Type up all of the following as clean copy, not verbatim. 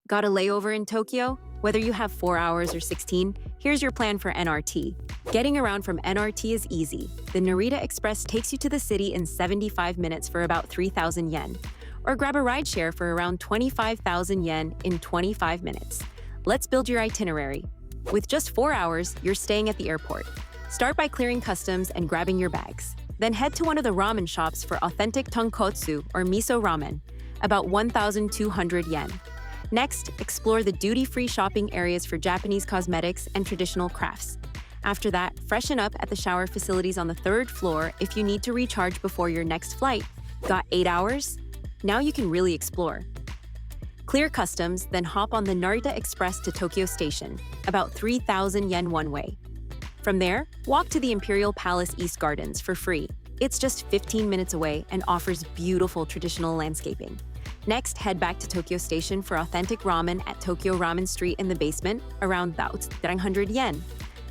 Got a layover in Tokyo? Whether you have 4 hours or 16, here's your plan for NRT. Getting around from NRT is easy. The Narita Express takes you to the city in 75 minutes for about 3,000 yen. Or grab a rideshare for around 25,000 yen in 25 minutes. Let's build your itinerary. With just 4 hours, you're staying at the airport. Start by clearing customs and grabbing your bags. Then head to one of the ramen shops for authentic tonkotsu or miso ramen, about 1,200 yen. Next, explore the duty-free shopping areas for Japanese cosmetics and traditional crafts. After that, freshen up at the shower facilities on the 3rd floor if you need to recharge before your next flight. Got 8 hours? Now you can really explore. Clear customs, then hop on the Narita Express to Tokyo Station, about 3,000 yen one way. From there, walk to the Imperial Palace East Gardens for free. It's just 15 minutes away and offers beautiful traditional landscaping. Next, head back to Tokyo Station for authentic ramen at Tokyo Ramen Street in the basement, around 300 yen.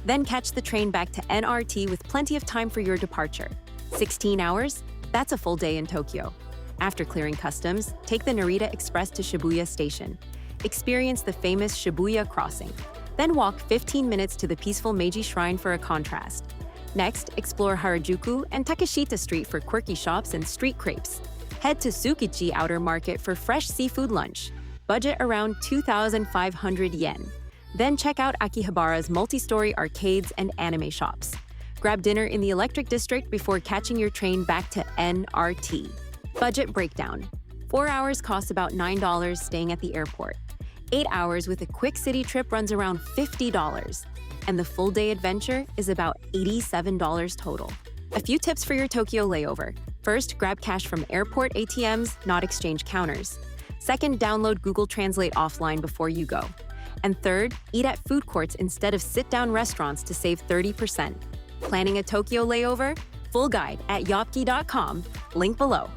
Then catch the train back to NRT with plenty of time for your departure. 16 hours? That's a full day in Tokyo. After clearing customs, take the Narita Express to Shibuya Station. Experience the famous Shibuya crossing. Then walk 15 minutes to the peaceful Meiji Shrine for a contrast. Next, explore Harajuku and Takeshita Street for quirky shops and street crepes. Head to Tsukiji Outer Market for fresh seafood lunch. Budget around 2,500 yen. Then check out Akihabara's multi-story arcades and anime shops. Grab dinner in the Electric District before catching your train back to NRT. Budget breakdown. 4 hours costs about $9 staying at the airport. 8 hours with a quick city trip runs around $50. And the full day adventure is about $87 total. A few tips for your Tokyo layover. First, grab cash from airport ATMs, not exchange counters. Second, download Google Translate offline before you go. And third, eat at food courts instead of sit-down restaurants to save 30%. Planning a Tokyo layover? Full guide at yopki.com, link below.